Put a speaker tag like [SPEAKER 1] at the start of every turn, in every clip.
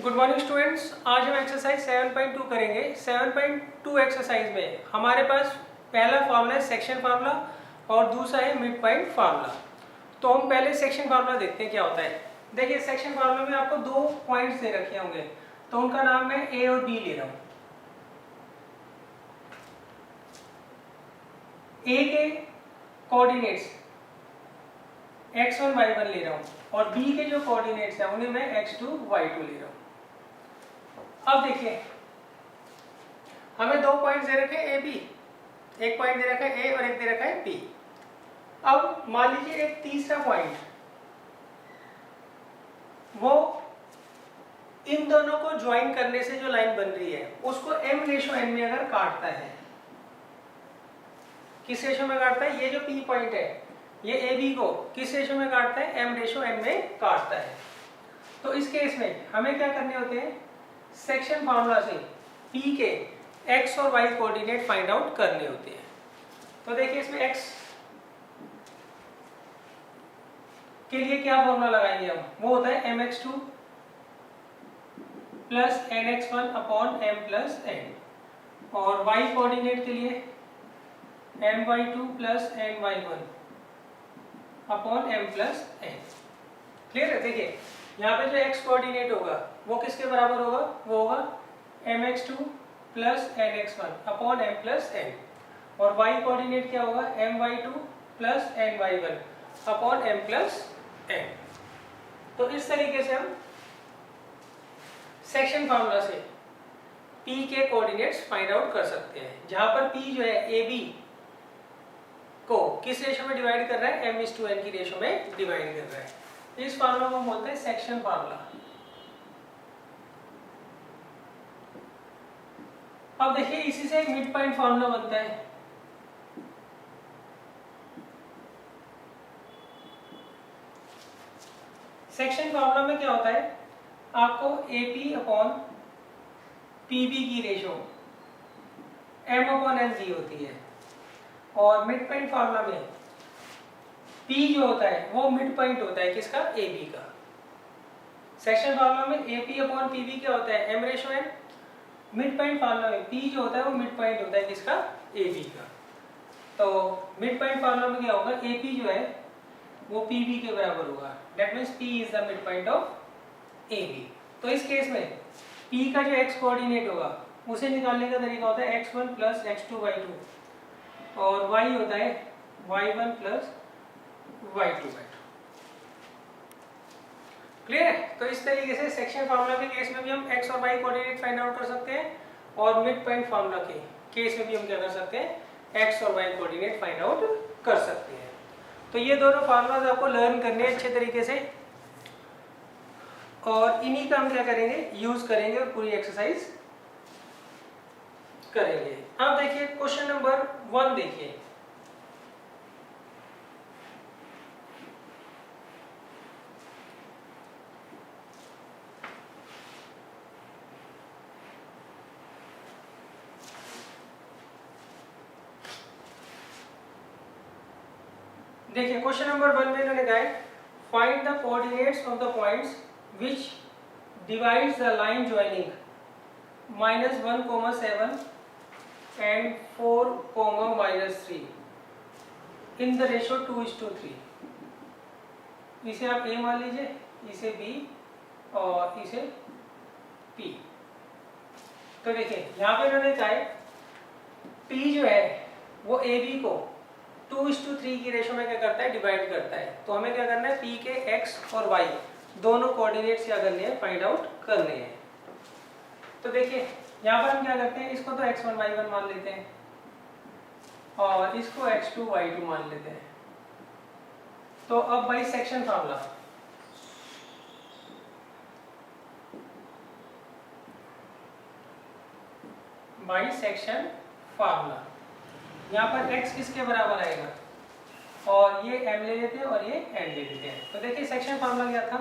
[SPEAKER 1] Good morning students. आज हम exercise 7.2 करेंगे। 7.2 एक्सरसाइज में हमारे पास पहला फार्मूला है सेक्शन फार्मूला और दूसरा है मिड पॉइंट फार्मूला। तो हम पहले सेक्शन फार्मूला देखते हैं क्या होता है। देखिए सेक्शन फार्मूला में आपको दो पॉइंट्स दे रखे होंगे, तो उनका नाम मैं ए और बी ले रहा हूँ। ए के कोऑर्डिनेट्स x1 y1 ले रहा हूँ और बी के जो कोऑर्डिनेट्स हैं उन्हें मैं x2 y2 ले रहा हूँ। अब देखिए हमें दो पॉइंट्स दे रखे हैं ए बी, एक पॉइंट दे रखा है ए और एक दे रखा है बी। अब मान लीजिए एक तीसरा पॉइंट, वो इन दोनों को ज्वाइन करने से जो लाइन बन रही है उसको m/n में अगर काटता है, किस रेशो में काटता है, ये जो p पॉइंट है ये ए बी को किस रेशो में काटता है, m/n में काटता है। तो इस केस में हमें क्या करने होते हैं, सेक्शन फार्मूला से p के x और y कोऑर्डिनेट फाइंड आउट करने होते हैं। तो देखिए इसमें x के लिए क्या फॉर्मूला लगाएंगे हम, वो होता है mx2 plus nx1 upon m plus n, और y कोऑर्डिनेट के लिए my2 plus ny1 upon m plus n। Clear है। देखिए यहाँ पे जो x कोऑर्डिनेट होगा वो किसके बराबर होगा, वो होगा mx2 plus nx1 upon m plus n, और y कोऑर्डिनेट क्या होगा, my2 plus ny1 upon m plus n। तो इस तरीके से हम सेक्शन फार्मूला से p के कोऑर्डिनेट्स फाइंड आउट कर सकते हैं, जहां पर p जो है ए बी को किस रेशो में डिवाइड कर रहा है, m/n की रेशो में डिवाइड कर रहा है। इस फार्मूला को हम बोलते हैं सेक्शन फार्मूला। अब देखिए इसी से एक मिड पॉइंट फार्मूला बनता है। सेक्शन फार्मूला में क्या होता है, आपको AP अपॉन PB की रेशो m अपॉन n दी होती है, और मिड पॉइंट फार्मूला में P जो होता है वो मिड पॉइंट होता है किसका, AB का। सेक्शन फार्मूला में AP अपॉन PB क्या होता है, m/n। मिड पॉइंट फार्मूला में P जो होता है वो मिड पॉइंट होता है किसका, AB का। तो मिड पॉइंट फार्मूला में क्या होगा, AP जो है वो PB के बराबर होगा, that means P is the midpoint of AB। तो इस केस में P का जो x कोऑर्डिनेट होगा उसे निकालने का तरीका होता है x1 प्लस x2 y2, और y होता है y1 plus y2 y2। Clear है। तो इस तरीके से सेक्शन फार्मूला के केस में भी हम x और y कोऑर्डिनेट फाइंड आउट कर सकते हैं, और मिड पॉइंट फार्मूला के केस में भी हम क्या कर सकते हैं, x और y कोऑर्डिनेट फाइंड आउट कर सकते हैं। तो ये दोनों फार्मूलाज आपको लर्न करने हैं अच्छे तरीके से, और इन्हीं का हम क्या करेंगे, यूज करेंगे और पूरी एक्सरसाइज करेंगे। अब देखिए क्वेश्चन नंबर 1 देखिए। देखिए क्वेश्चन नंबर 1 में इन्होंने कहा है find the coordinates of the points which divides the line joining -1, 7 and 4, -3 in the ratio 2:3। इसे आप A मान लीजिए, इसे B और इसे P। तो देखिए यहाँ पे इन्होंने कहा है P जो है वो AB को 2:3 की रेशो में क्या करता है, डिवाइड करता है। तो हमें क्या करना है, P के x और y दोनों कोऑर्डिनेट्स क्या करने हैं, फाइंड आउट करने हैं। तो देखिए यहाँ पर हम क्या करते हैं, इसको तो x1 y1 मान लेते हैं और इसको x2 y2 मान लेते हैं। तो अब by section formula by section formula यहाँ पर x किसके बराबर आएगा, और ये m ले लेते हैं और ये n ले लेते हैं। तो देखिए सेक्शन फार्मूला क्या था,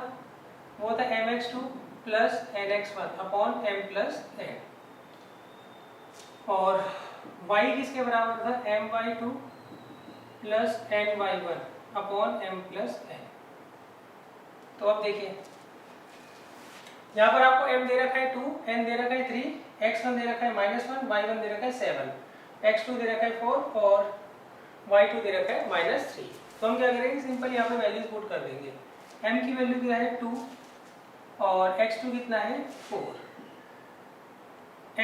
[SPEAKER 1] वो था mx2 plus nx1 upon m plus n, और y किसके बराबर था, my2 plus ny1 upon m plus n। तो अब देखिए यहाँ पर आपको m दे रखा है 2, n दे रखा है 3, x1 दे रखा है -1, y1 दे रखा है 7, x2 दे रखा है 4 और y2 दे रखा है -3। तो हम क्या करेंगे, सिंपल यहाँ पे वैल्यूज पुट कर देंगे। m की वैल्यू क्या है 2 और x2 कितना है 4,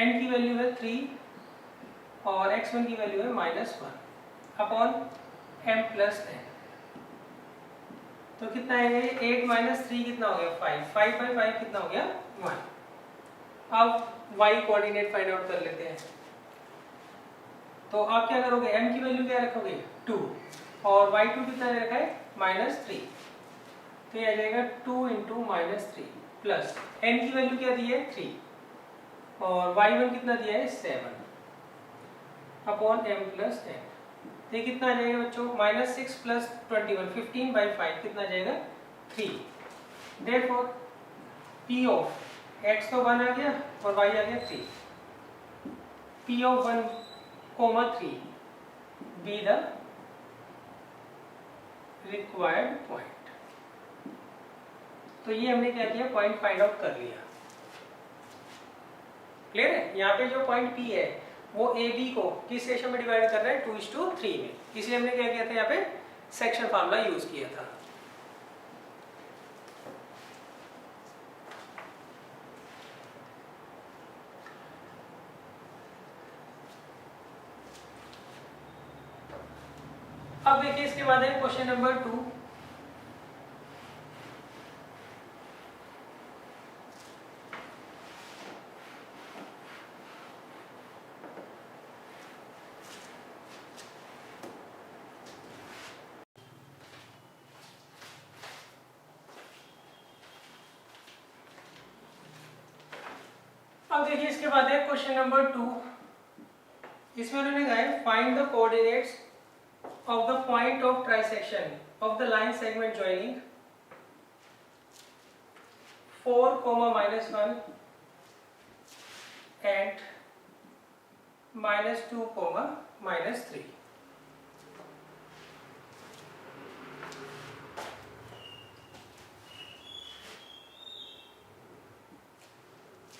[SPEAKER 1] n की वैल्यू है 3 और x1 की वैल्यू है -1 अपॉन m प्लस n। तो कितना आएगा ये 8 - 3 कितना हो गया 5, 5 by 5 कितना हो गया 1। अब y कोऑर्डिनेट फाइंड आउट कर लेते हैं। तो आप क्या करोगे, m की वैल्यू क्या रखोगे 2 और y2 कितना दे रखा है -3, तो ये आ जाएगा 2 × -3 प्लस n की वैल्यू क्या दी है 3 और y1 कितना दिया है 7 अपॉन m प्लस n। तो ये कितना आ जाएगा बच्चों, -6 + 21 15 by 5 कितना आ जाएगा 3। देयरफॉर p ऑफ x तो 1 आ गया और y आ गया 3। p of 1, 3 be the required point। तो ये हमने क्या किया, पॉइंट फाइंड आउट कर लिया। क्लियर है। यहाँ पे जो पॉइंट P है वो ए बी को किस रेशो में डिवाइड कर रहा है 2:3 में, इसलिए हमने क्या किया था यहाँ पे सेक्शन फार्मूला यूज किया था। अब देखिए इसके बाद है क्वेश्चन नंबर 2। अब देखिए इसके बाद है क्वेश्चन नंबर 2। इसमें उन्होंने कहा है find the coordinates of the point of trisection of the line segment joining 4, -1 and -2, -3।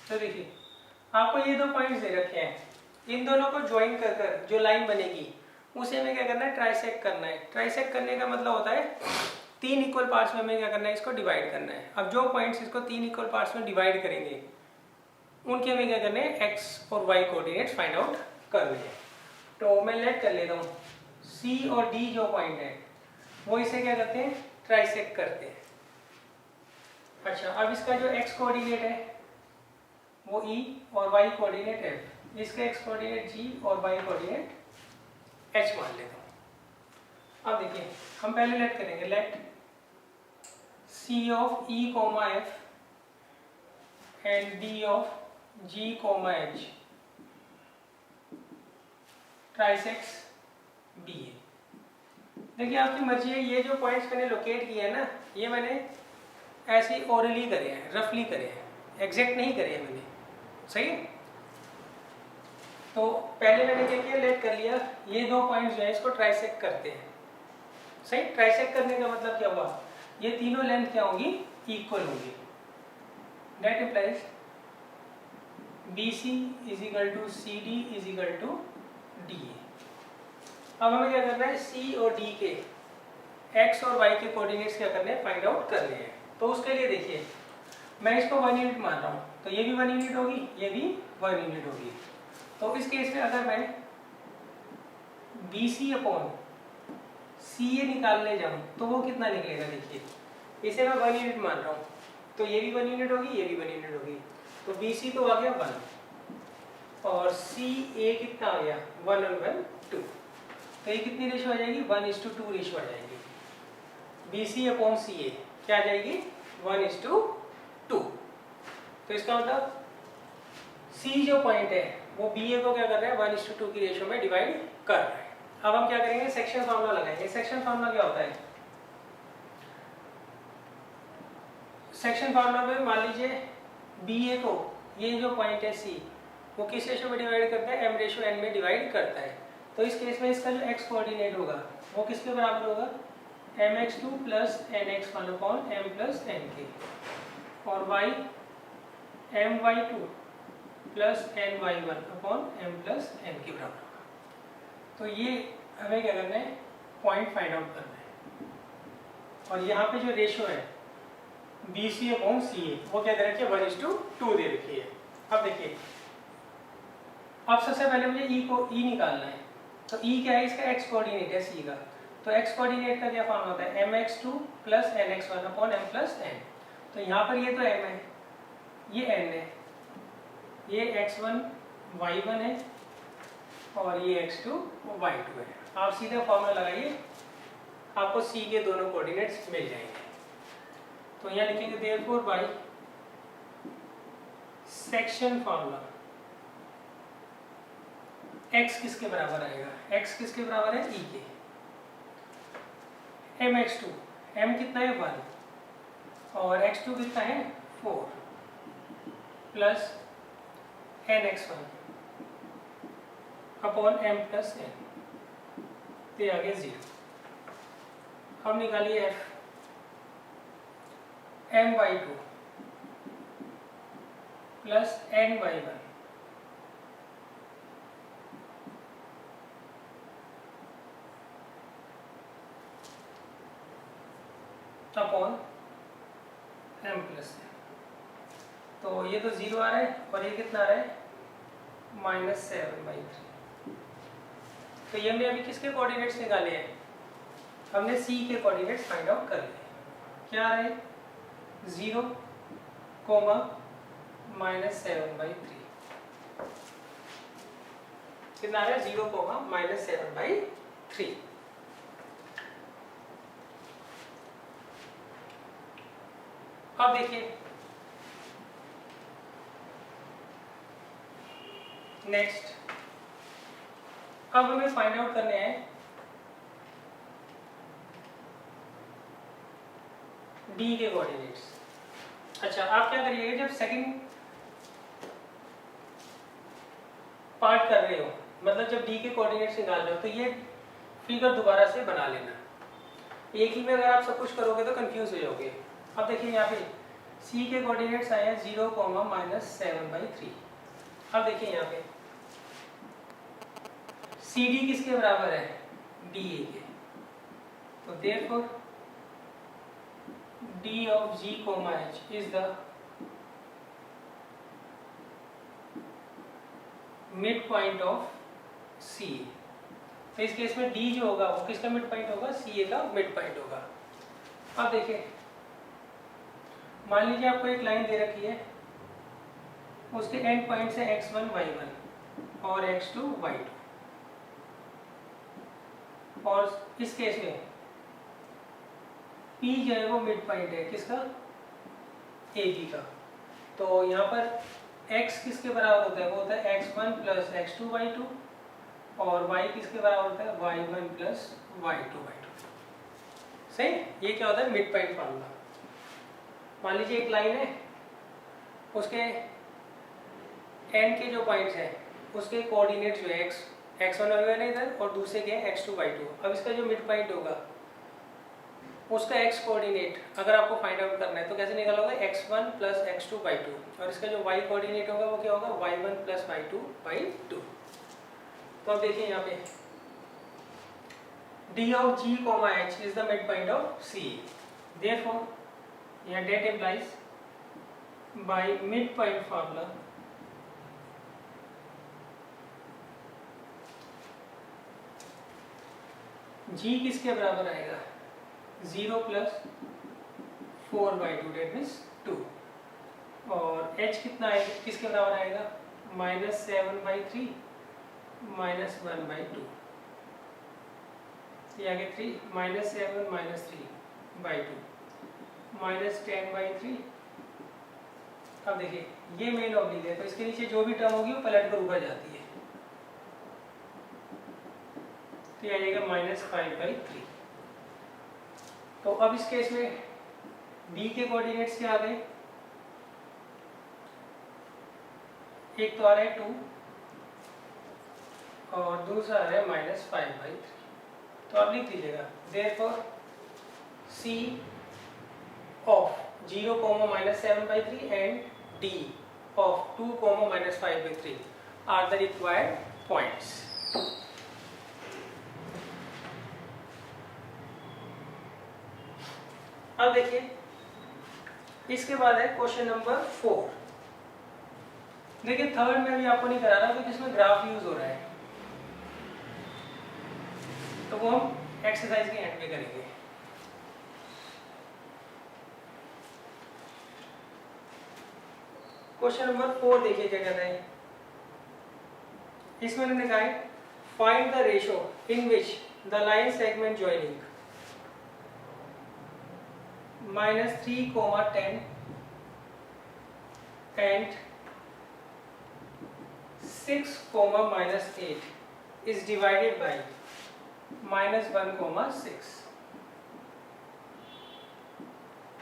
[SPEAKER 1] तो देखिए आपको ये दो पॉइंट्स दे रखे हैं, इन दोनों को ज्वाइन कर कर जो लाइन बनेगी उसे हमें क्या करना है, ट्राइसेक्ट करना है। ट्राइसेक्ट करने का मतलब होता है 3 इक्वल पार्ट्स में हमें क्या करना है, इसको डिवाइड करना है। अब जो पॉइंट्स इसको 3 इक्वल पार्ट्स में डिवाइड करेंगे उनके हमें क्या करने हैं, एक्स और वाई कोऑर्डिनेट्स फाइंड आउट करने हैं। तो मैं लेट कर लेता हूँ, सी और डी जो पॉइंट है वो इसे क्या करते हैं, ट्राइसेक्ट करते हैं। अच्छा, अब इसका जो एक्स कोऑर्डिनेट है वो ई और वाई कोऑर्डिनेट एफ, इसका एक्स कोऑर्डिनेट जी और वाई कोऑर्डिनेट h मान लेता हूँ। अब देखिए हम पहले लेट करेंगे, let c of e, f and d of g, h trisects b है। देखिए आपकी मर्जी है, ये जो पॉइंट्स मैंने लोकेट किए हैं ना, ये मैंने ऐसे ओरली करे हैं, रफली करे हैं, एग्जैक्ट नहीं करे हैं मैंने, सही है। तो पहले मैंने क्या किया, लेट कर लिया, ये दो पॉइंट्स जो है इसको ट्राइसेक्ट करते हैं। सही, ट्राइसेक्ट करने का मतलब क्या हुआ, ये तीनों लेंथ क्या होंगी, इक्वल होंगी। That implies BC = CD = DA। अब हमें क्या करना है, C और D के X और Y के कोऑर्डिनेट्स क्या करने हैं, फाइंड आउट करने हैं। तो उसके लिए देखिए मैं इसको 1 यूनिट मान रहा हूँ, तो ये भी 1 यूनिट होगी, ये भी 1 यूनिट होगी। तो इस केस में अगर मैं BC/CA निकालने जाऊं तो वो कितना निकलेगा, देखिए इसे मैं 1 यूनिट मान रहा हूं, तो ये भी 1 यूनिट होगी, ये भी 1 यूनिट होगी। तो BC तो आ गया 1 और CA कितना आ गया 1/2। तो ये कितनी रेशो आ जाएगी, 1:2 रेशो आ जाएगी। BC/CA क्या आ जाएगी, 1:2। तो इसका मतलब C जो पॉइंट है वो BA को क्या कर रहा है, 1:2 की रेशो में डिवाइड कर रहा है। अब हम क्या करेंगे, सेक्शन फार्मूला लगाएंगे। सेक्शन फार्मूला क्या होता है, सेक्शन फार्मूला में मान लीजिए BA को, ये जो पॉइंट है C, वो किस रेशो में डिवाइड करता है, m/n में डिवाइड करता है। तो इस केस में इसका जो x कोऑर्डिनेट होगा वो किसके बराबर होगा, mx2 + nx1/m + nk, और y m y two plus n y one upon m plus n के बराबर होगा। तो ये हमें क्या करना है, पॉइंट फाइंड आउट करना है। और यहाँ पे जो रेशियो है बी सी अपॉन सी ए वो क्या दे रखी है, 1:2 दे रखी है। अब देखिए, अब सबसे पहले मुझे ई को निकालना है। तो ई क्या है, इसका एक्स कोऑर्डिनेट है सी का। तो एक्स कोऑर्डिनेट का क्या फॉर्म होता है, mx2 plus nx1 upon m plus n। तो यहाँ पर ये तो m है, ये n है, ये x1 y1 है और ये x2 y2 है। आप सीधा फॉर्मूला लगाइए, आपको c के दोनों कोऑर्डिनेट्स मिल जाएंगे। तो यहाँ लिखेंगे therefore by section formula x किसके बराबर आएगा, x किसके बराबर है, e के। mx2, m कितना है 1 और x2 कितना है 4 plus nx1 upon m plus n, तो आ गया 0। अब निकालिए f, m/2 plus n/1 upon m plus n। तो ये तो 0 आ रहा है और ये कितना आ रहा है, -7/3। तो ये हमने अभी किसके कोऑर्डिनेट्स निकाले हैं, हमने c के कोऑर्डिनेट्स फाइंड आउट कर लिए। क्या आ रहा है, 0, -7/3। कितना आ रहा है, 0, -7/3। अब देखिए नेक्स्ट, अब हमें फाइंड आउट करने हैं डी के कोऑर्डिनेट्स। अच्छा, आप क्या करिएगा, जब सेकंड पार्ट कर रहे हो, मतलब जब डी के कोऑर्डिनेट्स निकाल रहे हो, तो ये फिगर दोबारा से बना लेना। एक ही में अगर आप सब कुछ करोगे तो कंफ्यूज हो जाओगे। अब देखिए यहाँ पे सी के कोऑर्डिनेट्स आए हैं 0, -7/3। अब देखिए यहाँ पे सी डी किसके बराबर है, डी ए के। तो therefore D of G, H is the midpoint of C. तो इस केस में डी जो होगा वो किसका मिड पॉइंट होगा, सी ए का मिड पॉइंट होगा। अब देखिए, मान लीजिए आपको एक लाइन दे रखी है, उसके एंड पॉइंट्स है x1 y1 और x2 y2। और इस केस में P जो है वो मिड पॉइंट है किसका, AB का। तो यहाँ पर x किसके बराबर होता है, वो होता है x1 प्लस x2 y2 और y किसके बराबर होता है, y1 प्लस y2 y2। सही, ये क्या होता है, मिड पॉइंट फार्मूला। मान लीजिए एक लाइन है, उसके एंड के जो पॉइंट्स हैं उसके कोऑर्डिनेट्स जो है x1 y1 है इधर और दूसरे के x2 y2। अब इसका जो मिड पॉइंट होगा उसका x कोऑर्डिनेट अगर आपको फाइंड आउट करना है तो कैसे निकालोगे, x1 प्लस x2 y2 और इसका जो y कोऑर्डिनेट होगा वो क्या होगा, y1 प्लस y2 by 2। तो अब देखिए यहाँ पे d of g, h is the midpoint of C। Therefore यहाँ that implies by midpoint formula g किसके बराबर आएगा, 0 प्लस 4/2 डेट मीन्स 2 और h कितना है, किसके बराबर आएगा, -7/3 -1/2। ये आगे 3 -7 -3/2 -10/3। अब देखिए ये मेन ऑब्लिक है तो इसके नीचे जो भी टर्म होगी वो पलट कर ऊपर जाती है, तो ये आ जाएगा -5/3। तो अब इस केस में D के कोऑर्डिनेट्स क्या आ गए, एक तो आ रहा है 2 और दूसरा आ रहा है -5/3। तो आप लिख दीजिएगा therefore C of 0, -7/3 and D of 2, minus 5 by 3 are the required points. अब देखिए इसके बाद है क्वेश्चन नंबर 4। देखिए थर्ड में भी आपको नहीं करा रहा क्योंकि इसमें ग्राफ यूज हो रहा है, तो वो हम एक्सरसाइज के एंड में करेंगे। क्वेश्चन नंबर 4 देखिए क्या कहता है। इसमें मैंने कहा है find the ratio in which the line segment joining -3, 10 and 6, -8 is divided by -1, 6।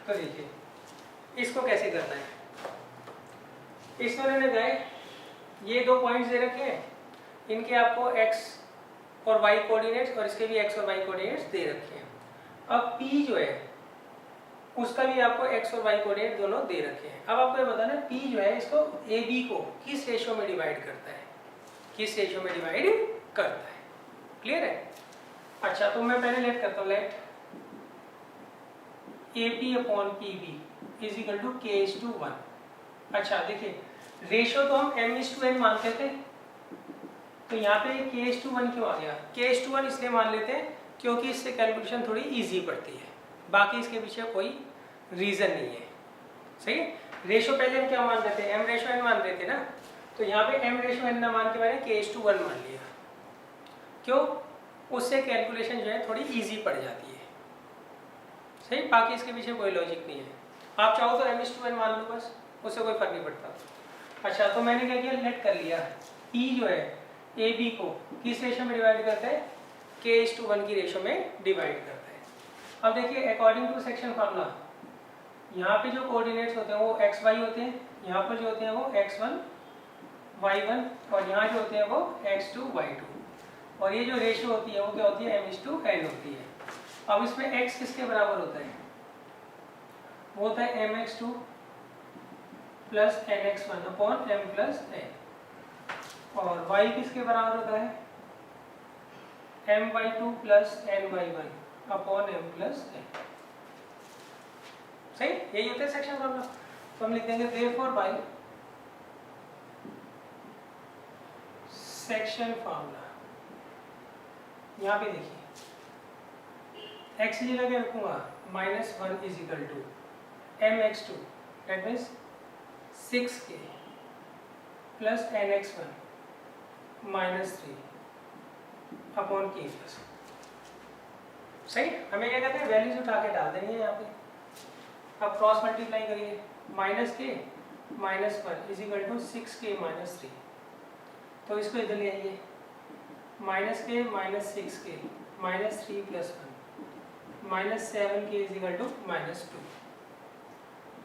[SPEAKER 1] तो देखिए इसको कैसे करना है। इसमें मैंने कहा ये दो पॉइंट्स दे रखे हैं, इनके आपको x और y कोऑर्डिनेट्स और इसके भी x और y कोऑर्डिनेट्स दे रखे हैं। अब p जो है उसका भी आपको x और y कोऑर्डिनेट दोनों दे रखे हैं। अब आपको ये बताना है p जो है इसको AB को किस रेशियो में डिवाइड करता है, किस रेशियो में डिवाइड करता है। क्लियर है? अच्छा तो मैं पहले लेट करता हूँ, let AP upon PB is equal to K:1। अच्छा देखिए रेशियो तो हम M:n मानते थे, तो यहाँ पे K:1 क्यों आ गया? K:1 इसलिए मान लेते हैं क्योंकि इससे कैलकुलेशन थोड़ी इजी पड़ती है, बाकी इसके पीछे कोई रीजन नहीं है। सही है? रेशियो पहले हम क्या मान रहे थे? M:n मान रहे थे ना, तो यहाँ पे M:n ना मान के मैंने K:1 मान लिया। क्यों? उससे कैलकुलेशन जो है थोड़ी इजी पड़ जाती है। सही, बाकी इसके पीछे कोई लॉजिक नहीं है। आप चाहो तो M:n मान लो, बस उससे कोई फर्क नहीं पड़ता। अच्छा तो मैंने क्या किया, लेट कर लिया P जो है AB को किस रेशियो में डिवाइड करता है? K:1 की रेशियो में डिवाइड करता है। अब देखिए अकॉर्डिंग टू सेक्शन फार्मूला यहाँ पे जो कोऑर्डिनेट्स होते हैं वो XY होते हैं, यहाँ पर जो होते हैं वो X1 Y1 और यहाँ जो होते हैं वो X2 Y2, और ये जो रेशियो होती है वो क्या होती है? M:n होती है। अब इसमें x किसके बराबर होता है? वो होता है mx2 plus nx1 upon m plus n, और y किसके बराबर होता है? my2 plus ny1 upon m plus n। सही, यही होता है सेक्शन फार्मूला। तो हम लिख देंगे देयरफॉर बाय सेक्शन फार्मूला, यहाँ पे देखिए x की जगह क्या रखूंगा? -1 is equal to mx2 that means 6k plus nx1 -3 upon k plus. सही, हमें क्या कहते हैं? वैल्यूज उठा के डाल देंगे यहाँ पे। अब क्रॉस मल्टीप्लाई करिए, -k -1 is equal to 6k -3, तो इसको इधर ले आइए, -k -6k -3 plus 1 -7k is equal to -2,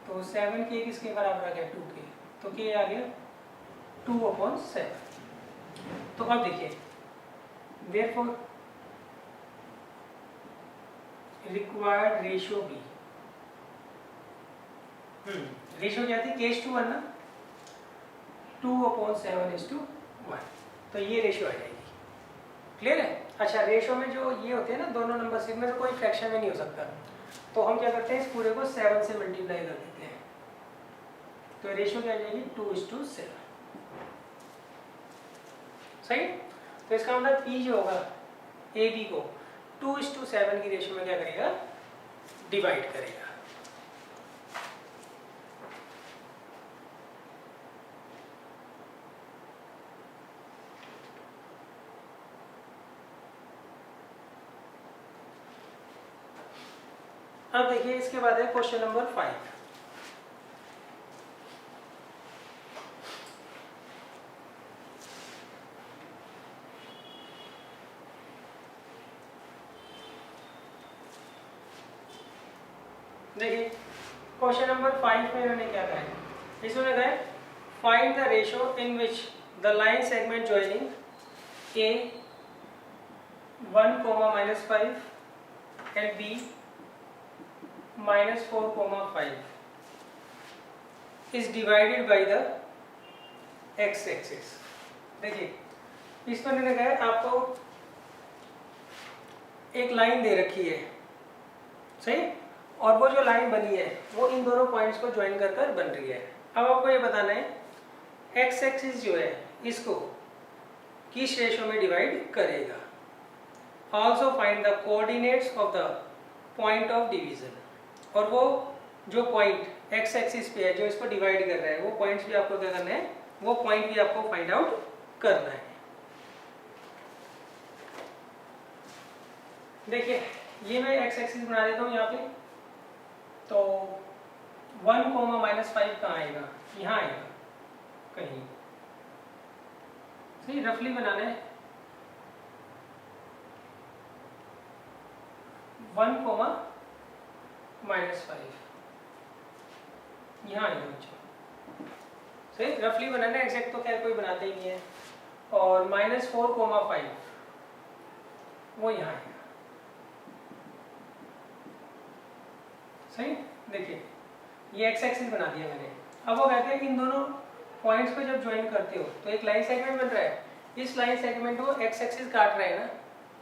[SPEAKER 1] तो 7k किसके बराबर आ गया? 2k, तो k आ गया 2/7। तो अब देखिए therefore required ratio be, ratio क्या थी? K:1 ना, 2/7:1, तो ये रेशियो आ जाएगी। क्लियर है? अच्छा रेशियो में जो ये होते हैं ना दोनों नंबर, इनमें से कोई फ्रैक्शन में नहीं हो सकता, तो हम क्या करते हैं इस पूरे को 7 से मल्टीप्लाई कर देते हैं, तो रेशियो क्या आ जाएगी? 2:7। सही, तो इसका मतलब P जो होगा AB को 2:7 की रेशियो में क्या करेगा? डिवाइड करेगा। अब देखिए इसके बाद है क्वेश्चन नंबर 5। देखिए क्वेश्चन नंबर 5 में इन्होंने क्या कहा है? इसमें कहा है find the ratio in which the line segment joining A 1, -5 and B -4, 5 is divided by the x axis. देखिए इस पर मैंने कहा आपको एक लाइन दे रखी है, सही, और वो जो लाइन बनी है वो इन दोनों पॉइंट्स को ज्वाइन कर कर बन रही है। अब आपको ये बताना है एक्स एक्सिस जो है इसको किस रेशो में डिवाइड करेगा। Also find the coordinates of the point of division, और वो जो पॉइंट एक्स एक्सिस पे है जो इसको डिवाइड कर रहा है वो पॉइंट्स भी आपको क्या करना है, वो पॉइंट भी आपको फाइंड आउट करना है। देखिए ये मैं एक्स एक्सिस बना देता हूँ यहाँ पे, तो 1 -5 कहाँ आएगा, यहाँ आएगा कहीं, सही, रफली बनाना है। 1 -5 यहाँ आएगा बच्चों, सही, रफली बनाना है, एग्जैक्ट तो खैर कोई बनाता ही नहीं है। और -4, 5 वो यहाँ आएगा, सही। देखिए ये एक्स एक्सिस बना दिया मैंने। अब वो कहते हैं कि इन दोनों पॉइंट्स को जब ज्वाइन करते हो तो एक लाइन सेगमेंट बन रहा है, इस लाइन सेगमेंट को एक्स एक्सिस काट रहा है ना,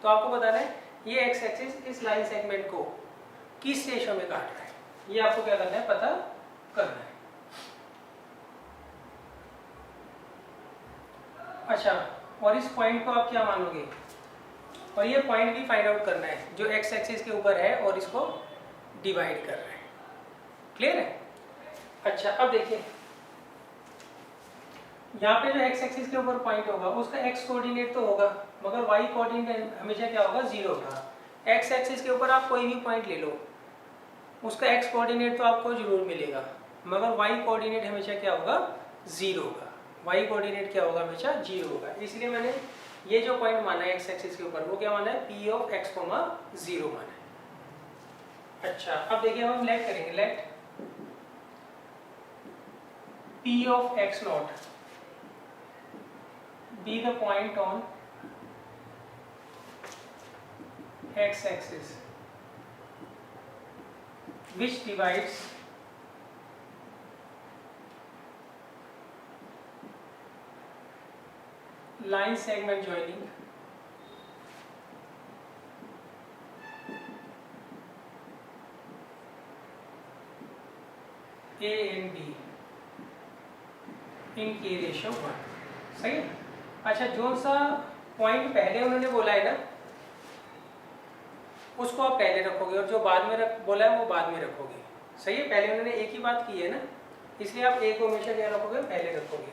[SPEAKER 1] तो आपको बताना है ये एक्स एक्सिस इस लाइन सेगमेंट को किस रेशो में काट रहा है, ये आपको क्या करना है, पता करना है। अच्छा, और इस पॉइंट को आप क्या मानोगे, और ये पॉइंट भी फाइंड आउट करना है जो एक्स एक्सिस के ऊपर है और इसको डिवाइड कर रहा है। क्लियर है? अच्छा अब देखिए यहाँ पे जो एक्स एक्सिस के ऊपर पॉइंट होगा उसका एक्स कोऑर्डिनेट तो होगा, मगर वाई कोऑर्डिनेट हमेशा क्या होगा, 0 होगा। एक्स एक्सिस के ऊपर आप कोई भी पॉइंट ले लो, उसका एक्स कोऑर्डिनेट तो आपको जरूर मिलेगा, मगर वाई कोऑर्डिनेट हमेशा क्या होगा, 0 होगा। वाई कोऑर्डिनेट क्या होगा, हमेशा 0 होगा। इसलिए मैंने ये जो पॉइंट माना है एक्स एक्सिस के ऊपर वो क्या माना है, P ऑफ x, 0 माना है। अच्छा अब देखिए हम लेट करेंगे, late P of x naught be the point on x axis which divides line segment joining A and B इन की रेशियो 1, सही। अच्छा जो सा पॉइंट पहले उन्होंने बोला है ना उसको आप पहले रखोगे, और जो बाद में बोला है वो बाद में रखोगे, सही है। पहले उन्होंने एक ही बात की है ना, इसलिए आप ए को हमेशा क्या रखोगे, पहले रखोगे,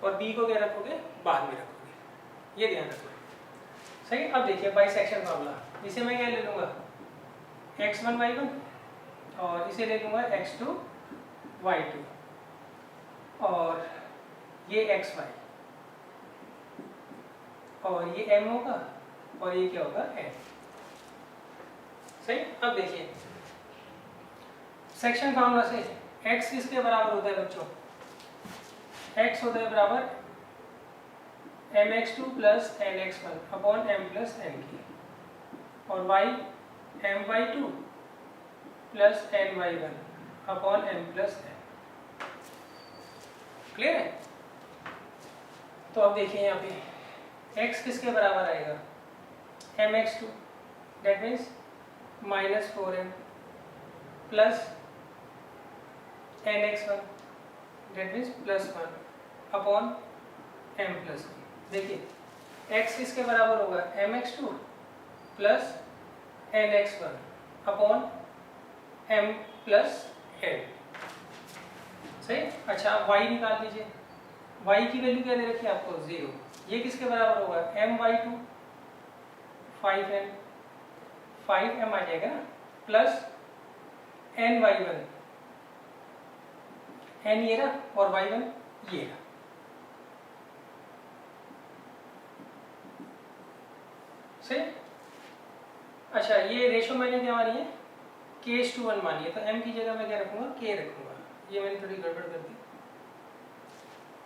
[SPEAKER 1] और बी को क्या रखोगे, बाद में रखोगे, ये ध्यान रखोगे, सही। अब देखिए बाइसेक्शन फार्मूला, इसे मैं क्या ले लूँगा, x1 y1, और इसे ले लूँगा x2 y2, और ये एक्स वाई, और ये m होगा, और ये क्या होगा, n, सही। अब देखिए सेक्शन फार्मूला से x किसके बराबर होता है बच्चों, x होता है बराबर mx2 plus nx1 upon m plus n की, और y my2 plus ny1 upon m plus n। Clear है? तो अब देखिए यहाँ पे x किसके बराबर आएगा, mx2 that means -4m plus nx1 that means +1 upon m plus n। देखिए x किसके बराबर होगा, mx2 plus nx1 upon m plus n, सही। अच्छा आप y निकाल लीजिए, y की वैल्यू क्या दे रखी है आपको, 0। ये किसके बराबर होगा, my2 5m, 5m आ जाएगा ना, प्लस ny1, n ये रहा और y1 ये रहा, सही। अच्छा ये रेशो मैंने क्या मानी है, k:1 मानी है, तो m की जगह मैं क्या रखूंगा, k रखूंगा, ये मैंने थोड़ी गड़बड़ कर दी।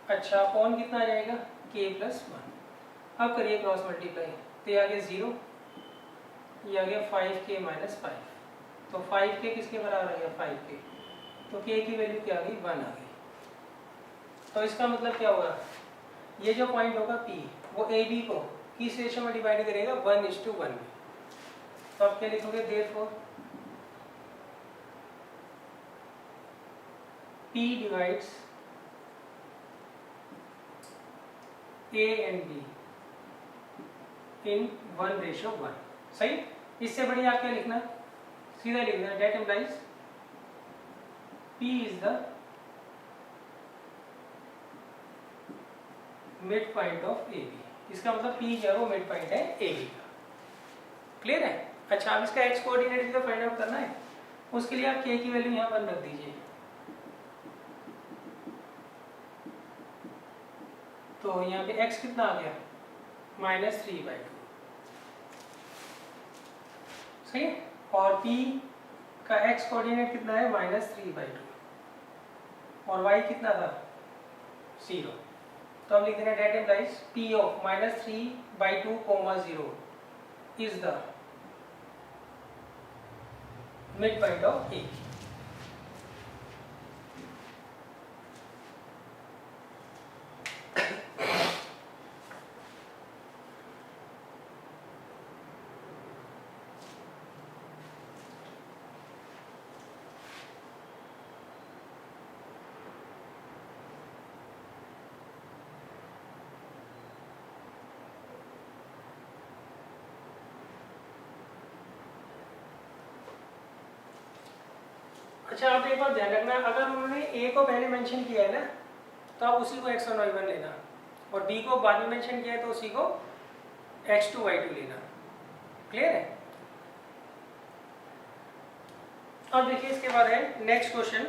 [SPEAKER 1] अच्छा अपॉन कितना आ जाएगा, k + 1। अब करिए क्रॉस मल्टीप्लाई, तो ये आ गया 0, ये आ गया 5k - 5, तो 5k किसके बराबर आ गया, 5k, तो k की वैल्यू क्या आ गई, 1 आ गई। तो इसका मतलब क्या होगा, ये जो पॉइंट होगा P वो AB को किस रेशियो में डिवाइड करेगा 1:1 में। तो आप क्या लिखोगे therefore P divides A and B in 1:1। सही। इससे बढ़िया आप क्या लिखना, सीधा लिखना date implies P is the midpoint of AB। इसका मतलब P जो है वो मिड पॉइंट है AB का। क्लियर है। अच्छा, अब इसका x कोऑर्डिनेट का फाइंड आउट करना है, उसके लिए आप k की वैल्यू यहाँ पर रख दीजिए। तो यहाँ पे x कितना आ गया -3/2। सही है। और P का x कोऑर्डिनेट कितना है -3/2 और y कितना था 0। तो हम लिख देंगे date implies P of -3/2, 0 is the midpoint of A। अच्छा, आप एक बार ध्यान रखना, अगर उन्होंने A को पहले मेंशन किया है ना तो आप उसी को x1 y1 लेना, और B को बाद में मेंशन किया है तो उसी को x2 y2 लेना। क्लियर है। अब देखिए इसके बाद है नेक्स्ट क्वेश्चन,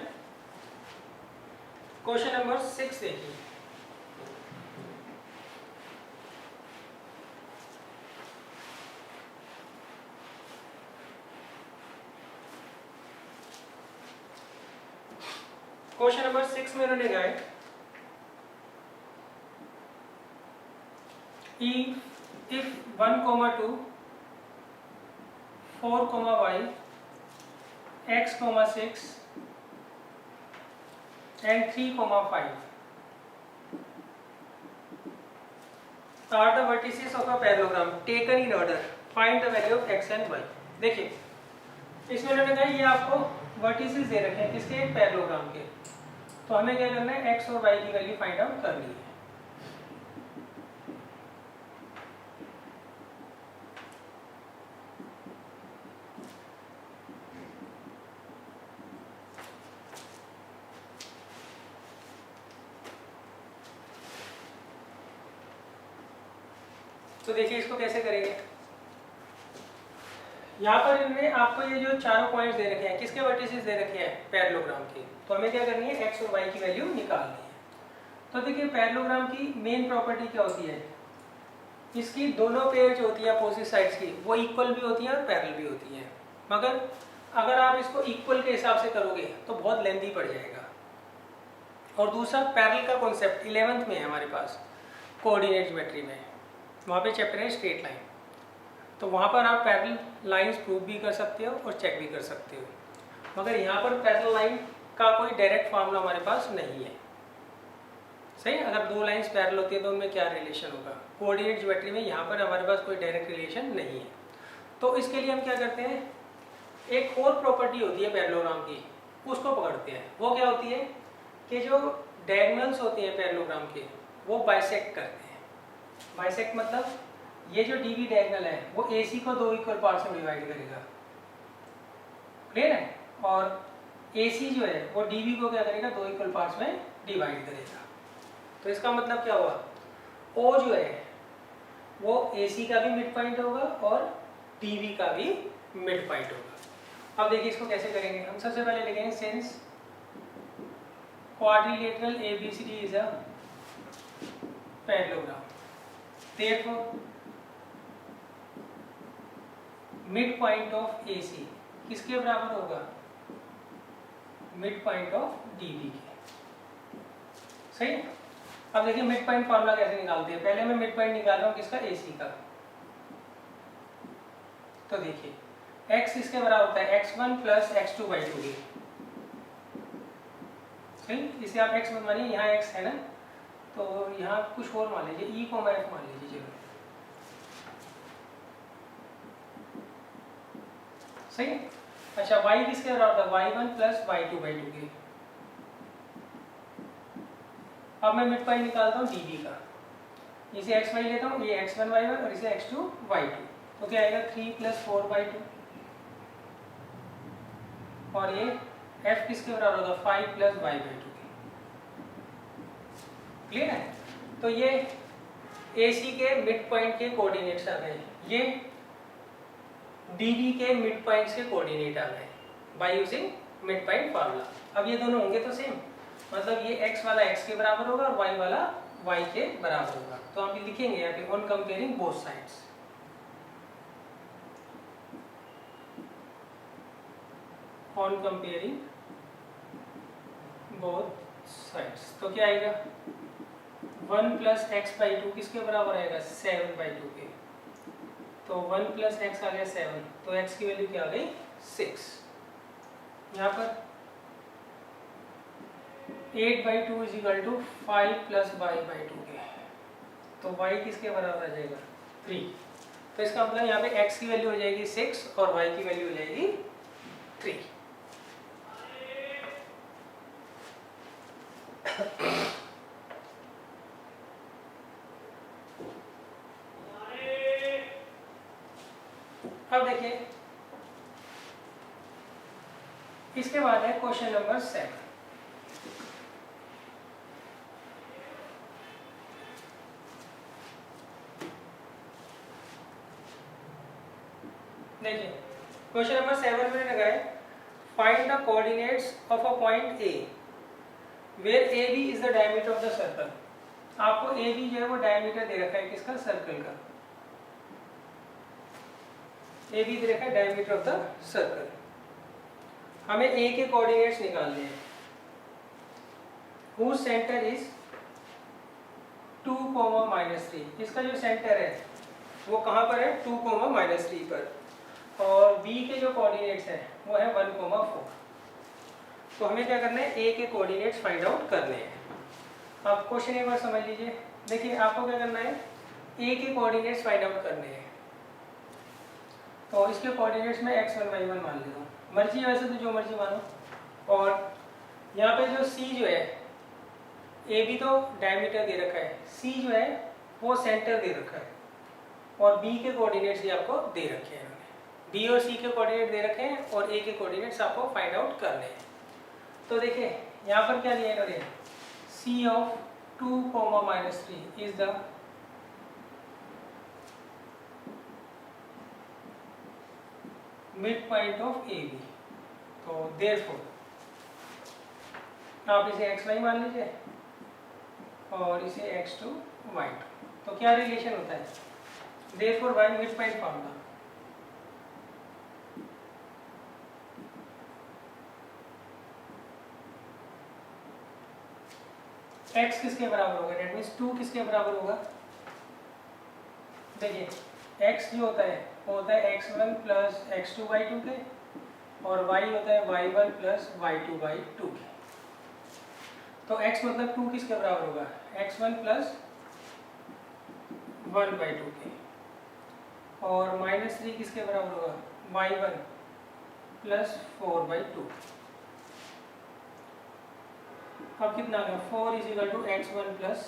[SPEAKER 1] क्वेश्चन नंबर 6 देखिए। क्वेश्चन नंबर 6 में उन्होंने कहा है if 1, 2, 4, y, x, 6 and 3, 5 are the vertices of a parallelogram taken in order, find the value of x and y। देखिए इसमें उन्होंने कहा ये आपको वर्टिसेस दे रखे हैं किसके, पैरेललोग्राम के। तो हमें क्या करना है, x और y की वैल्यू फाइंड आउट करनी है। तो देखिए इसको कैसे करेंगे। यहाँ पर इन्होंने आपको ये जो चारों पॉइंट्स दे रखे हैं किसके वर्टिसेस दे रखे हैं, पैरेललोग्राम के। तो हमें क्या करनी है, x और y की वैल्यू निकालनी है। तो देखिए पैरेललोग्राम की मेन प्रॉपर्टी क्या होती है, इसकी दोनों पेयर जो होती है अपोजिट साइड्स की वो इक्वल भी होती हैं और पैरेलल भी होती हैं। मगर अगर आप इसको इक्वल के हिसाब से करोगे तो बहुत लेंथी पड़ जाएगा। और दूसरा पैरेलल का कॉन्सेप्ट 11th में है हमारे पास कोऑर्डिनेट ज्योमेट्री में, वहाँ पे चैप्टर है स्ट्रेट लाइन। तो वहाँ पर आप पैरेलल लाइंस प्रूव भी कर सकते हो और चेक भी कर सकते हो, मगर यहाँ पर पैरेलल लाइन का कोई डायरेक्ट फार्मूला हमारे पास नहीं है। सही। अगर दो लाइंस पैरेलल होती है तो उनमें क्या रिलेशन होगा, कोऑर्डिनेट ज्योमेट्री में यहाँ पर हमारे पास कोई डायरेक्ट रिलेशन नहीं है। तो इसके लिए हम क्या करते हैं, एक और प्रॉपर्टी होती है पैरेललोग्राम की, उसको पकड़ते हैं। वो क्या होती है कि जो डायगोनल्स होते हैं पैरेललोग्राम के वो बाइसेक्ट करते हैं। बाइसेक्ट मतलब ये जो डीबी डायगोनल है वो AC को दो इक्वल पार्ट्स में डिवाइड करेगा। क्लियर है। और AC जो है वो DB को क्या करेगा, दो इक्वल पार्ट्स में डिवाइड करेगा। तो इसका मतलब क्या हुआ, O जो है वो AC का भी मिड पॉइंट होगा और DB का भी मिड पॉइंट होगा। अब देखिए इसको कैसे करेंगे। हम सबसे पहले लिखेंगे since quadrilateral ABCD is a parallelogram, therefore mid point of AC किसके बराबर होगा, मिड पॉइंट ऑफ DB के। सही। अब देखिए मिड पॉइंट फार्मूला कैसे निकालते हैं। पहले मैं मिड पॉइंट निकाल रहा हूँ किसका, AC का। तो देखिए x इसके बराबर होता है x1 + x2/2 के। सही। इसे आप x1 मानिए, यहाँ x है ना, तो यहाँ कुछ और मान लीजिए, ई कॉमा एफ मान लीजिए। चलो सही है। अच्छा y किसके बराबर था, y1 प्लस y2/2 के। अब मैं मिड पॉइंट निकालता हूँ dv का, इसे x y लेता हूँ, ये x1 y1 और इसे x2 y2, तो क्या आएगा 3 + 4/2, और ये f किसके बराबर होगा 5 + y/2 के। क्लियर है। तो ये AC के मिड पॉइंट के कोऑर्डिनेट्स आ गए, ये DB के मिड पॉइंट्स के कोऑर्डिनेट आ गए by using mid point formula. अब ये दोनों होंगे तो सेम, मतलब ये x वाला x के बराबर होगा और y वाला y के बराबर होगा। तो हम ये लिखेंगे यहाँ पे on comparing both sides, on comparing both sides. तो क्या आएगा 1 + x/2 किसके बराबर आएगा 7/2 के। तो 1 + x आ गया 7, तो x की वैल्यू क्या आ गई 6। यहाँ पर 8/2 = 5 + y/2 के, तो y किसके बराबर आ जाएगा 3। तो इसका मतलब यहाँ पे x की वैल्यू हो जाएगी 6 और y की वैल्यू हो जाएगी 3। अब देखिए इसके बाद है क्वेश्चन नंबर 7। देखिए क्वेश्चन नंबर 7 में लगा है find the coordinates of a point A where AB is the diameter of the circle. आपको AB जो है वो डायमीटर दे रखा है किसका, सर्कल का। AB दे रखा है डायमीटर ऑफ द सर्कल। हमें A के कोऑर्डिनेट्स निकालने हैं। Whose centre is 2, -3। इसका जो सेंटर है वो कहाँ पर है 2, -3 पर, और B के जो कोऑर्डिनेट्स हैं वो है 1, 4। तो हमें क्या करना है A के कोऑर्डिनेट्स फाइंड आउट करने हैं। आप क्वेश्चन एक बार समझ लीजिए। देखिए आपको क्या करना है A के कोऑर्डिनेट्स फाइंड आउट करने हैं। तो इसके कोऑर्डिनेट्स में x1 y1 मान लेता हूँ, मर्जी है वैसे तो जो मर्जी मानो। और यहाँ पे जो C जो है, AB तो डायमीटर दे रखा है, C जो है वो सेंटर दे रखा है, और B के कोऑर्डिनेट्स भी आपको दे रखे हैं। B और C के कोऑर्डिनेट दे रखे हैं और A के कोऑर्डिनेट्स आपको फाइंड आउट करने हैं। तो देखिए यहाँ पर क्या लिया करें, C of 2, -3 is the midpoint of AB। तो देयरफॉर आप इसे x1 मान लीजिए और इसे x2 y2। तो क्या रिलेशन होता है, therefore by mid point formula x किसके बराबर होगा, डेट मीन्स 2 किसके बराबर होगा। देखिए x जो होता है वो होता है x1 + x2/2 के, और y होता है y1 + y2/2 के। तो x मतलब 2 किसके बराबर होगा, x1 + 1/2 के, और -3 किसके बराबर होगा y1 + 4/2। अब कितना आ गया 4 = x1 +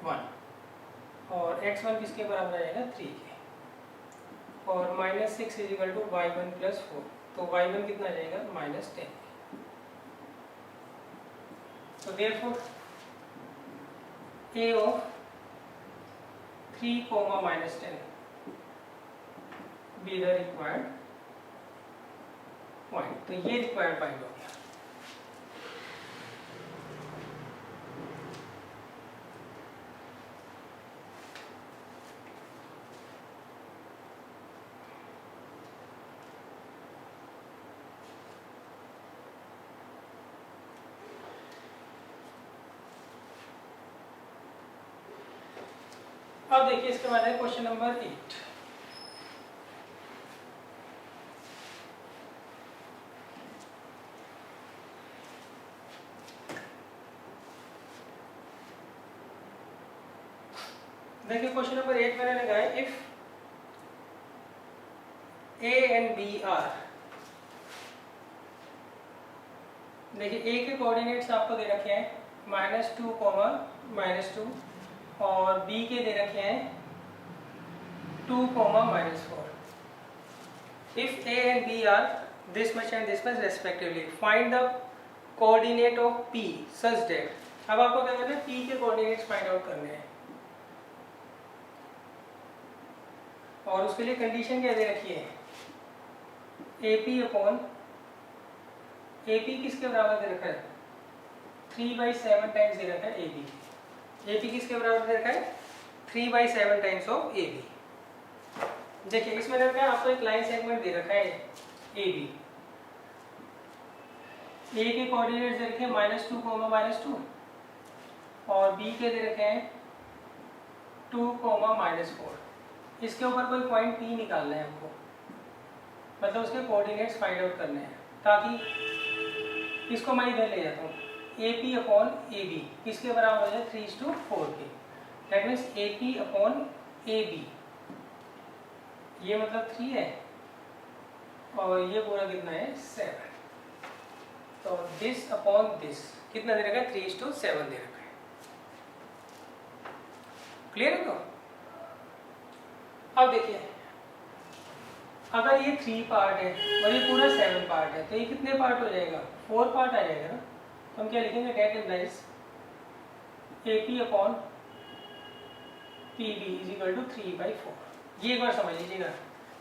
[SPEAKER 1] 1, और x1 किसके बराबर आएगा 3 के, और -6 = y1 + 4, तो y1 कितना आ जाएगा -10। तो therefore A of 3, -10 be the required point। तो ये रिक्वायर्ड पॉइंट हो गया। अब देखिए इसके बाद है क्वेश्चन नंबर 8। देखिए क्वेश्चन नंबर 8 मैंने लिखा है if A and B are, देखिए ए के कोऑर्डिनेट्स आपको दे रखे हैं -2, -2 और बी के दे रखे हैं 2, -4. If A and B are this much and this much respectively, find the coordinate of P such that, अब आपको क्या करना है, P के कोऑर्डिनेट्स फाइंड आउट करने हैं और उसके लिए कंडीशन क्या दे रखी है, AP अपॉन AP किसके बराबर दे रखा है, 3/7 टाइम्स दे रखा है AB. AP किसके बराबर दे रखा है, 3/7 टाइम्स ऑफ AB. देखिए इसमें दे रखा है आपको एक लाइन सेगमेंट दे रखा है AB. A के कोऑर्डिनेट्स दे रखे हैं -2, -2 और B के दे रखे हैं 2, -4. इसके ऊपर कोई पॉइंट P निकालना है हमको, मतलब उसके कोऑर्डिनेट्स फाइंड आउट करने हैं, ताकि इसको मैं इधर ले जाता हूँ, AP अपॉन AB किसके बराबर हो जाए, 3:4 के. That means AP upon AB, ये मतलब 3 है और ये पूरा कितना है 7. तो दिस अपॉन दिस कितना दे रखा है, 3:7 दे रखा है. क्लियर है? तो अब देखिए अगर ये 3 पार्ट है और ये पूरा 7 पार्ट है तो ये कितने पार्ट हो जाएगा, 4 पार्ट आ जाएगा ना. तो हम क्या लिखेंगे, that implies AP upon PB is equal to 3/4. ये एक बार समझ लीजिएगा.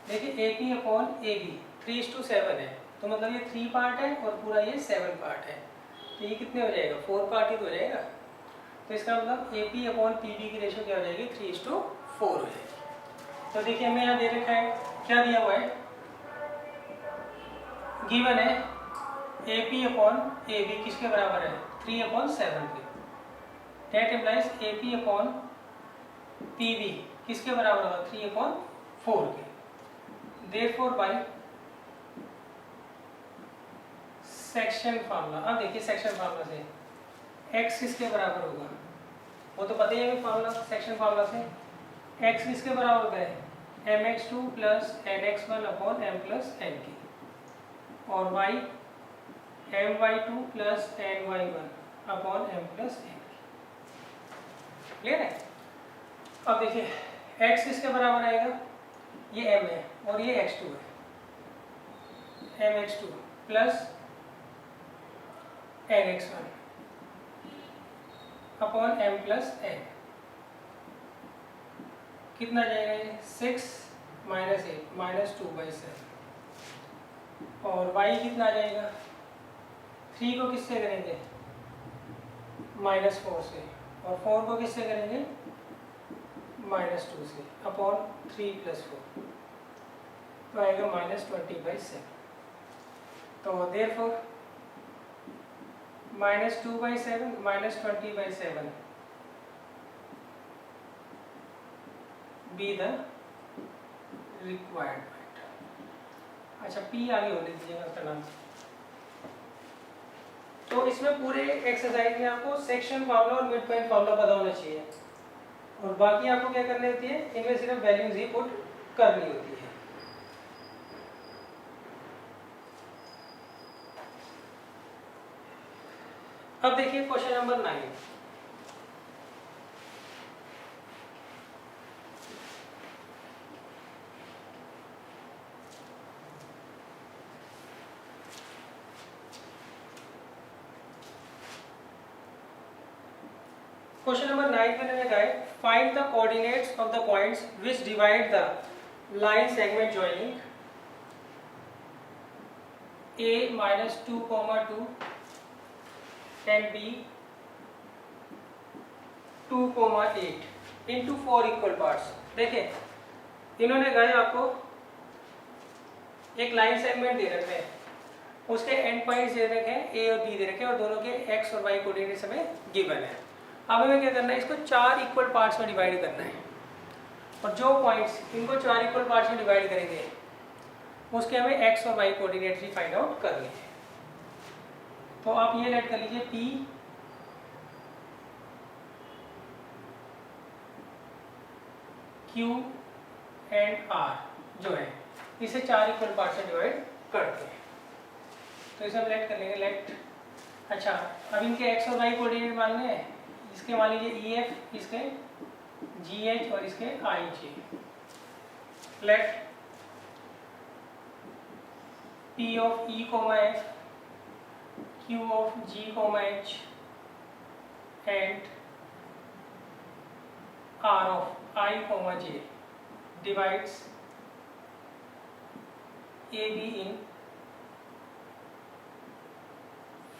[SPEAKER 1] देखिए AP अपॉन AB 3:7 है, तो मतलब ये 3 पार्ट है और पूरा ये 7 पार्ट है, तो ये कितने हो जाएगा, 4 पार्ट ही तो हो जाएगा. तो इसका मतलब AP अपॉन PB की रेशो क्या हो जाएगी, 3:4 हो जाएगी. तो देखिए हमें यहाँ दे रखा है, क्या दिया हुआ है, गिवन है AP अपॉन AB किसके बराबर है, 3/7 के. Date implies AP upon PB किसके बराबर होगा, 3/4 के. देयरफॉर बाय सेक्शन फार्मूला, अब देखिए सेक्शन फार्मूला से x किसके बराबर होगा, वो तो पता ही है फार्मूला, सेक्शन फार्मूला से x किसके बराबर होता है, mx2 plus nx1 upon m plus n की, और y my2 plus ny1 upon m plus n की. क्लियर है? अब देखिए x किसके बराबर आएगा, ये m है और ये x2 है, mx2 plus nx1 upon m plus n. कितना जाएगा ये, 6 - 8 -2/7. और y कितना आ जाएगा, 3 को किससे करेंगे, -4 से, और 4 को किससे करेंगे, -2 से, अपॉन 3 + 4, तो आएगा -20/7. तो therefore -2/7 -20/7 be the required point. अच्छा P आगे हो लीजिएगा उसका नाम. तो इसमें पूरे एक्सरसाइज में आपको सेक्शन फार्मूला और मिड पॉइंट फार्मूला पता होना चाहिए, और बाकी आपको क्या करनी होती है, इनमें सिर्फ वैल्यूज ही पुट करनी होती है. अब देखिए क्वेश्चन नंबर 9. क्वेश्चन नंबर 9 में लिखा है find the coordinates of the points which divide the line segment joining A -2, 2 and B 2, 8 into 4 equal parts. देखिए इन्होंने कहा आपको एक लाइन सेगमेंट दे रखे हैं, उसके एंड पॉइंट्स दे रखे हैं A और B दे रखे हैं, और दोनों के x और y कोऑर्डिनेट्स हमें गिवन है. अब हमें क्या करना है, इसको 4 इक्वल पार्ट्स में डिवाइड करना है, और जो पॉइंट्स इनको 4 इक्वल पार्ट्स में डिवाइड करेंगे उसके हमें x और y कोऑर्डिनेट्स भी फाइंड आउट करने हैं. तो आप ये लेट कर लीजिए P Q एंड R जो है इसे 4 इक्वल पार्ट से डिवाइड करते हैं। तो इसे हम लेट कर लेंगे, लेट। अच्छा, अब इनके x और y कोऑर्डिनेट मानने हैं। इसके मान लीजिए EF, इसके GH और इसके IJ। Let P of E, F, Q of G, H and R of I, J divides AB in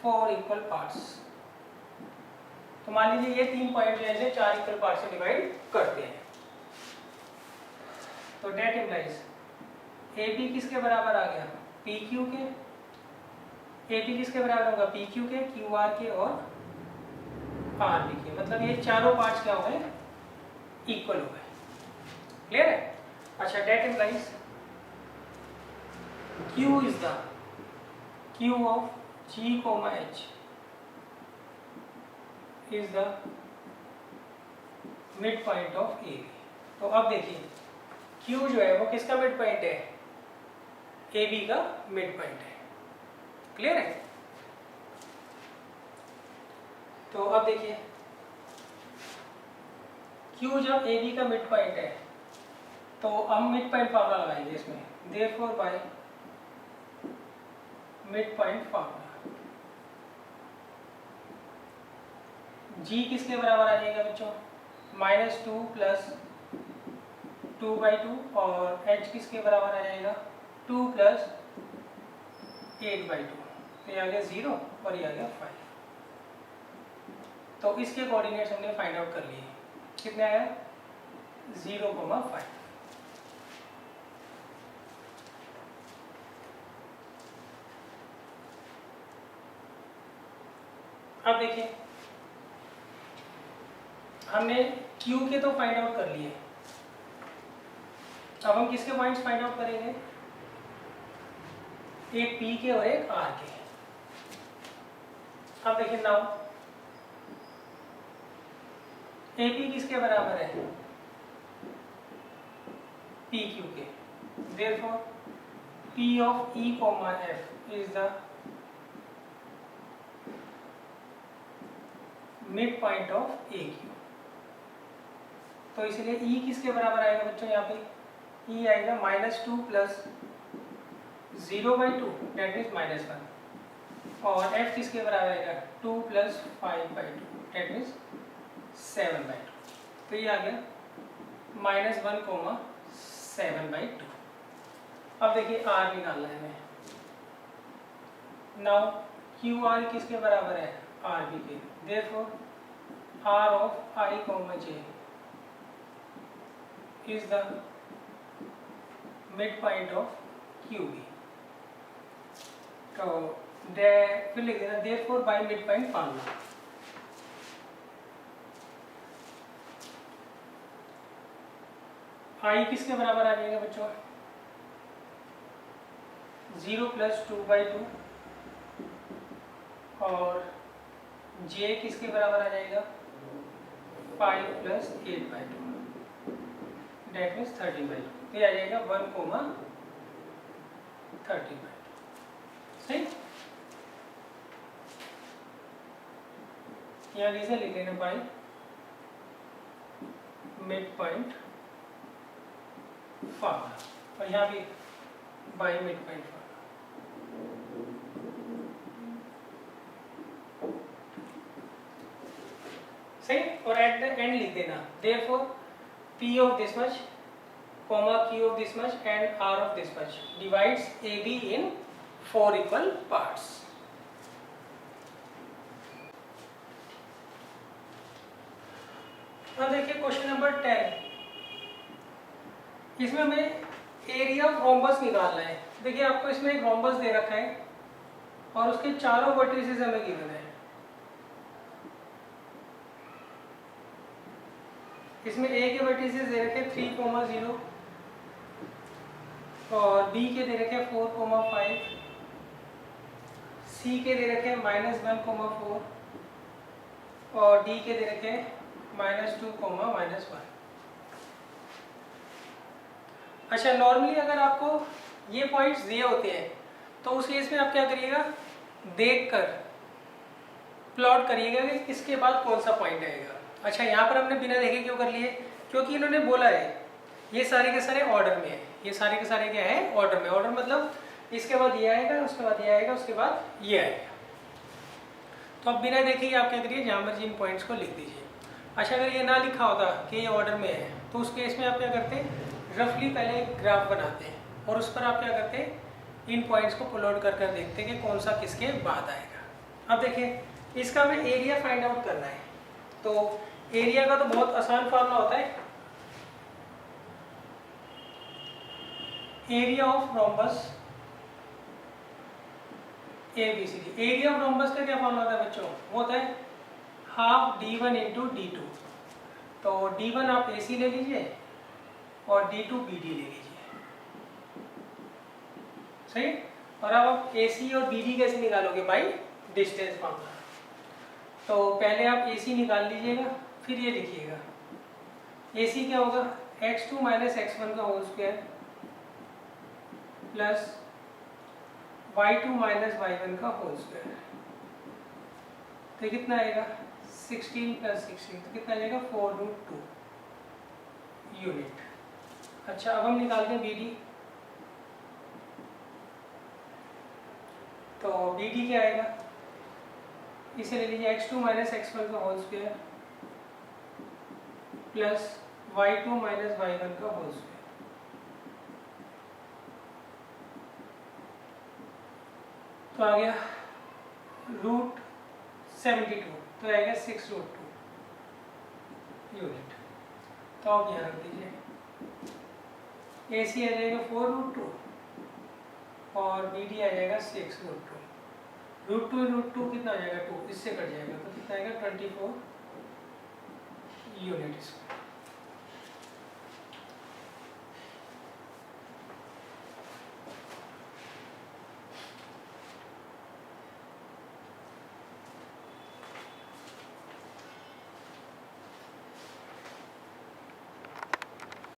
[SPEAKER 1] 4 equal parts. तो मान लीजिए ये 3 पॉइंट जो है 4 इक्वल पार्ट से डिवाइड करते हैं। तो डेट इम्प्लाइज AB किसके बराबर आ गया? PQ के। AB किसके बराबर होगा? PQ के, QR के और RB के। मतलब ये चारों पार्ट्स क्या हो गए? इक्वल हो गए। क्लियर है? अच्छा, date implies Q is the Q of G, H is the mid point of AB। तो अब देखिए Q जो है वो किसका मिड पॉइंट है? AB का मिड पॉइंट है। क्लियर है? तो अब देखिए Q जब AB का मिड पॉइंट है तो हम मिड पॉइंट फार्मूला लगाएंगे इसमें। Therefore by mid point formula G किसके बराबर आ जाएगा बच्चों? -2 प्लस 2/2 और H किसके बराबर आ जाएगा? 2 प्लस 8/2। तो ये आ गया 0 और ये आ गया 5। तो इसके कोऑर्डिनेट्स हमने फाइंड आउट कर लिए। कितने आया? 0,5। अब देखिए हमने Q के तो फाइंड आउट कर लिए, अब हम किसके पॉइंट्स फाइंड आउट करेंगे? एक P के और एक R के। अब देखिए नाउ AP किसके बराबर है? PQ के। Therefore P of E, F is the mid point of AQ। तो इसलिए E किसके बराबर आएगा बच्चों? यहाँ पे E आएगा -2 प्लस 0/2 डेट मीन्स -1 और F किसके बराबर आएगा? 2 प्लस 5/2 डेट मीन्स 7/2। तो ये आ गया -1, 7/2। अब देखिए R निकालना है हमें। नाउ QR किसके बराबर है? RB के। Therefore R of I, J is the midpoint of QB। तो फिर लिख देना therefore by midpoint formula. I किसके बराबर आ जाएगा बच्चों? 0 प्लस 2/2 और J किसके बराबर आ जाएगा? 5 प्लस 8/2 डेट मीन्स 30/2। तो ये आ जाएगा 1, 30/2। सही? यहाँ रीजन लिख लेना बाई मिड पॉइंट फार्मूला और यहाँ भी बाई मिड पॉइंट फार्मूला। सही? और एट द एंड लिख देना therefore P of this much, Q of this much and R of this much divides AB in 4 equal parts। अब देखिए क्वेश्चन नंबर 10। इसमें हमें एरिया ऑफ रोम्बस निकालना है। देखिए आपको इसमें एक रोम्बस दे रखा है और उसके चारों वर्टिसेस हमें गिवन है। इसमें A के वर्टिसेस दे रखे 3, 0 और B के दे रखे 4, 5, C के दे रखे -1, 4 और D के दे रखे -2, -1। अच्छा, नॉर्मली अगर आपको ये पॉइंट्स दिए होते हैं तो उस केस में आप क्या करिएगा, देखकर प्लॉट करिएगा कि किसके बाद कौन सा पॉइंट आएगा। अच्छा, यहाँ पर हमने बिना देखे क्यों कर लिए, क्योंकि इन्होंने बोला है ये सारे के सारे ऑर्डर में है, ये सारे के सारे क्या है, ऑर्डर में। ऑर्डर मतलब इसके बाद ये आएगा, उसके बाद ये आएगा, उसके बाद ये आएगा। तो अब बिना देखे ही आप क्या करिए, जहाँ मर्जी इन पॉइंट्स को लिख दीजिए। अच्छा, अगर ये ना लिखा होता कि ये ऑर्डर में है तो उस केस में आप क्या करते हैं, रफली पहले एक ग्राफ बनाते हैं और उस पर आप क्या करते हैं, इन पॉइंट्स को प्लॉट कर कर देखते हैं कि कौन सा किसके बाद आएगा। अब देखिए, इसका हमें एरिया फाइंड आउट करना है। तो एरिया का तो बहुत आसान फॉर्मूला होता है, area of rhombus ABCD। Area of rhombus का क्या फॉर्मूला होता है बच्चों, वो होता है हाफ D1 इंटू D2। तो D1 आप AC ले लीजिए और D2 BD ले लीजिए, सही। और अब आप AC और BD कैसे निकालोगे, बाई डिस्टेंस फॉर्मूला। तो पहले आप AC निकाल लीजिएगा, फिर ये लिखिएगा AC क्या होगा, x2 माइनस x1 का whole square plus y2 minus y1 का होल स्क्वायर। तो कितना आएगा, 16 प्लस 16, तो कितना आ जाएगा 4√2 यूनिट। अच्छा, अब हम निकालते हैं BD। तो BD क्या आएगा, इसे ले लीजिए x2 माइनस x1 का whole square plus y2 minus y1 का होल स्क्वायर। तो आ गया √72, तो आएगा 6√2 यूनिट। तो आप यहाँ रख दीजिए, AC आ जाएगा 4√2 और BD आ जाएगा 6√2। √2 कितना आ जाएगा, 2, इससे कट जाएगा तो कितना आएगा 24 यूनिट।